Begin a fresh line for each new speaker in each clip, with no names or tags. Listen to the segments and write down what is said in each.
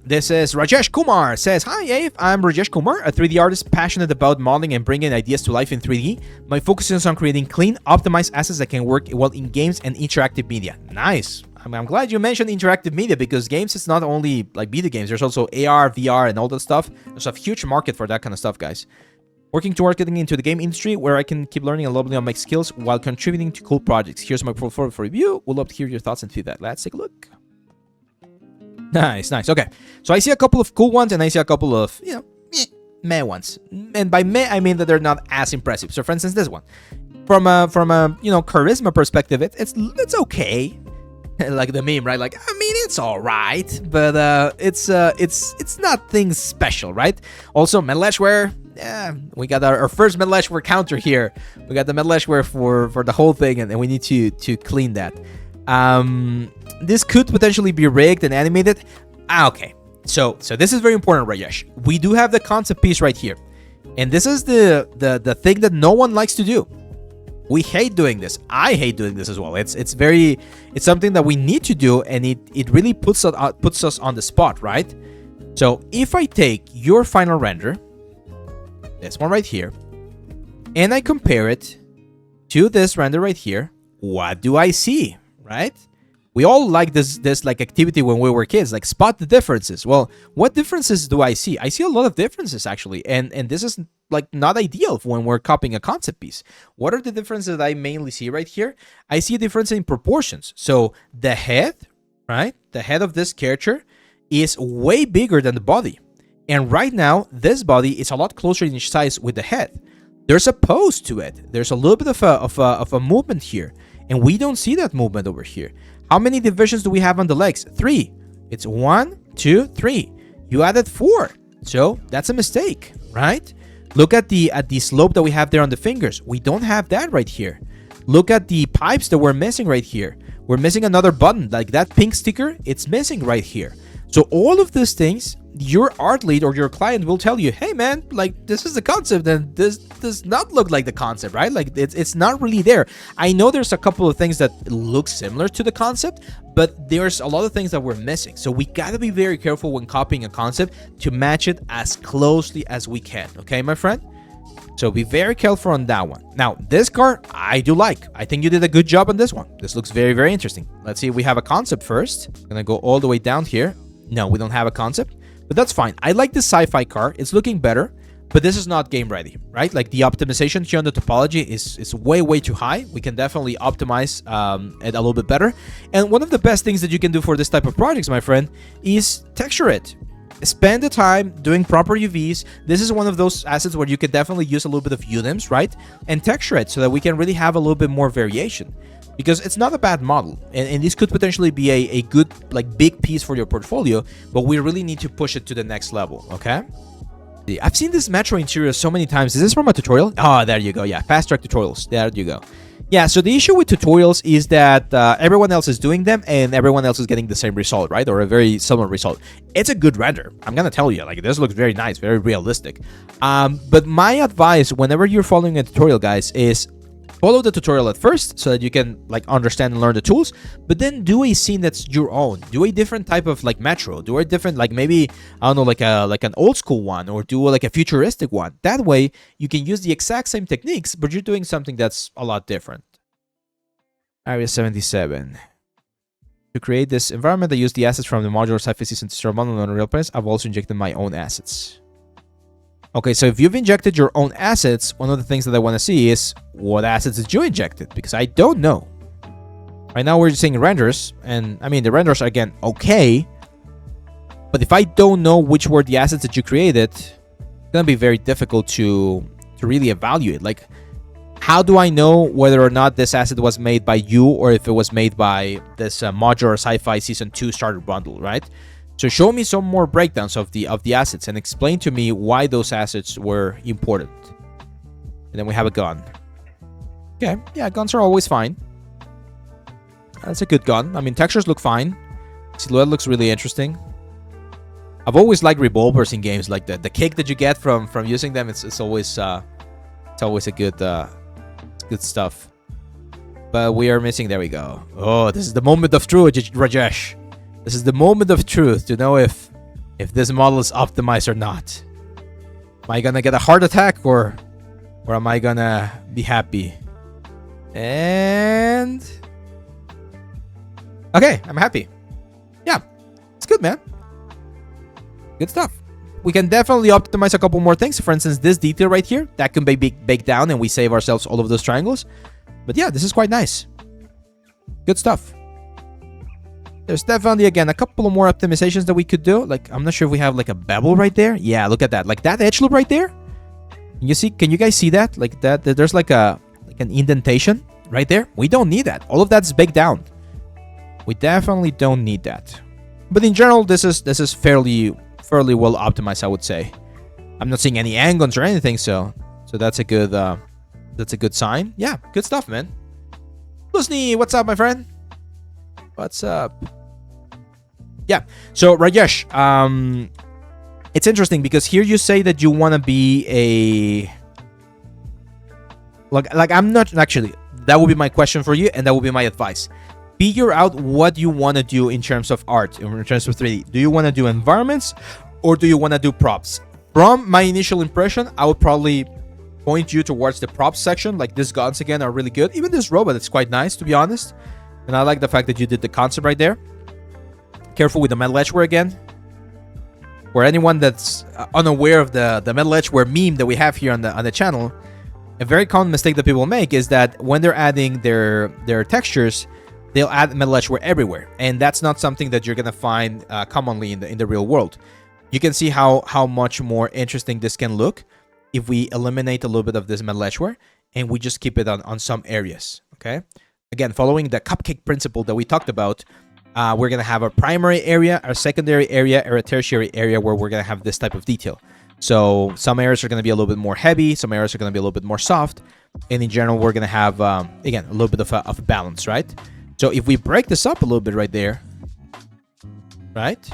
This is Rajesh Kumar says, "Hi Ave, I'm Rajesh Kumar, a 3D artist passionate about modeling and bringing ideas to life in 3D. My focus is on creating clean, optimized assets that can work well in games and interactive media." Nice. I'm glad you mentioned interactive media, because games is not only like video games. There's also AR, VR, and all that stuff. There's a huge market for that kind of stuff, guys. Working towards getting into the game industry where I can keep learning and leveling up my skills while contributing to cool projects. Here's my portfolio for review. We'll love to hear your thoughts and feedback. Let's take a look. Nice. Okay. So I see a couple of cool ones, and I see a couple of, meh ones. And by meh, I mean that they're not as impressive. So for instance, this one. From a charisma perspective, it's okay. Like the meme, right? Like, I mean, it's all right, but it's not things special, right? Also, Metal Edgeware, we got our first Metal Edgeware counter here. We got the Metal Edgeware for the whole thing, and we need to clean that. This could potentially be rigged and animated. Okay, so this is very important, Rajesh. We do have the concept piece right here, and this is the thing that no one likes to do. We hate doing this. I hate doing this as well. It's something that we need to do, and it really puts us on the spot, right? So if I take your final render, this one right here, and I compare it to this render right here, what do I see, right? We all like this like activity when we were kids, like spot the differences. Well, what differences do I see? I see a lot of differences, actually, and this is like not ideal when we're copying a concept piece. What are the differences that I mainly see right here? I see a difference in proportions. So the head, right? The head of this character is way bigger than the body. And right now, this body is a lot closer in size with the head. There's a pose to it. There's a little bit of a movement here. And we don't see that movement over here. How many divisions do we have on the legs? 3. It's 1, 2, 3. You added 4. So that's a mistake, right? Look at the slope that we have there on the fingers. We don't have that right here. Look at the pipes that we're missing right here. We're missing another button. Like that pink sticker, it's missing right here. So all of these things, your art lead or your client will tell you, hey man, like this is the concept and this does not look like the concept, right? Like it's not really there. I know there's a couple of things that look similar to the concept, but there's a lot of things that we're missing. So we gotta be very careful when copying a concept to match it as closely as we can. Okay, my friend? So be very careful on that one. Now, this card, I do like. I think you did a good job on this one. This looks very, very interesting. Let's see if we have a concept first. I'm gonna go all the way down here. No, we don't have a concept, but that's fine. I like the sci-fi car. It's looking better, but this is not game ready, right? Like the optimization here on the topology is way, way too high. We can definitely optimize it a little bit better. And one of the best things that you can do for this type of projects, my friend, is texture it. Spend the time doing proper UVs. This is one of those assets where you can definitely use a little bit of unims, right? And texture it so that we can really have a little bit more variation. Because it's not a bad model, and this could potentially be a good, like, big piece for your portfolio, but we really need to push it to the next level, okay? I've seen this Metro interior so many times. Is this from a tutorial? Oh, there you go. Yeah, fast track tutorials. There you go. Yeah, so the issue with tutorials is that everyone else is doing them, and everyone else is getting the same result, right? Or a very similar result. It's a good render. I'm gonna tell you, like, this looks very nice, very realistic. But my advice, whenever you're following a tutorial, guys, is follow the tutorial at first so that you can like understand and learn the tools, but then do a scene that's your own. Do a different type of like Metro. Do a different, like maybe, I don't know, like an old school one, or do like a futuristic one. That way you can use the exact same techniques, but you're doing something that's a lot different. Area 77. To create this environment, I use the assets from the modular sci-fi season to start modeling on real place. I've also injected my own assets. Okay, so if you've injected your own assets, one of the things that I want to see is what assets did you injected? Because I don't know. Right now we're just seeing renders, and I mean the renders are, again, okay. But if I don't know which were the assets that you created, it's gonna be very difficult to really evaluate. Like, how do I know whether or not this asset was made by you or if it was made by this modular sci-fi season 2 starter bundle, right? So show me some more breakdowns of the assets and explain to me why those assets were important. And then we have a gun. Okay, yeah, guns are always fine. That's a good gun. I mean, textures look fine. Silhouette looks really interesting. I've always liked revolvers in games, like the kick that you get from using them. It's always a good stuff. But we are missing. There we go. Oh, this is the moment of truth, Rajesh. This is the moment of truth to know if if this model is optimized or not. Am I gonna get a heart attack or am I gonna be happy? And okay, I'm happy. Yeah, it's good, man. Good stuff. We can definitely optimize a couple more things. For instance, this detail right here, that can be baked down and we save ourselves all of those triangles. But yeah, this is quite nice. Good stuff. There's definitely, again, a couple of more optimizations that we could do. Like, I'm not sure if we have like a bevel right there. Yeah, look at that. Like that edge loop right there. Can you guys see that? Like that, there's like an indentation right there. We don't need that. All of that's baked down. We definitely don't need that. But in general, this is fairly well optimized, I would say. I'm not seeing any angles or anything, so that's a good sign. Yeah, good stuff, man. Lusny, what's up, my friend? What's up? Yeah. So Rajesh, it's interesting because here you say that you want to be a like I'm not actually. That would be my question for you, and that would be my advice. Figure out what you want to do in terms of art, in terms of 3D. Do you want to do environments or do you want to do props? From my initial impression, I would probably point you towards the props section. Like these guns again are really good. Even this robot is quite nice, to be honest. And I like the fact that you did the concept right there. Careful with the metal edgeware again. For anyone that's unaware of the metal edgeware meme that we have here on the channel, a very common mistake that people make is that when they're adding their textures, they'll add metal edgeware everywhere, and that's not something that you're gonna find commonly in the real world. You can see how much more interesting this can look if we eliminate a little bit of this metal edgeware and we just keep it on some areas. Okay. Again, following the cupcake principle that we talked about, we're going to have a primary area, our secondary area, or a tertiary area where we're going to have this type of detail. So some areas are going to be a little bit more heavy, some areas are going to be a little bit more soft, and in general, we're going to have, again, a little bit of a balance, right? So if we break this up a little bit right there, right,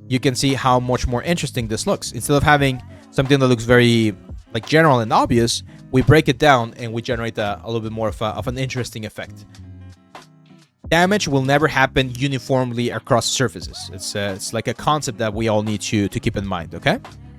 you can see how much more interesting this looks. Instead of having something that looks very like general and obvious, we break it down and we generate a little bit more of an interesting effect. Damage will never happen uniformly across surfaces. It's like a concept that we all need to keep in mind, okay?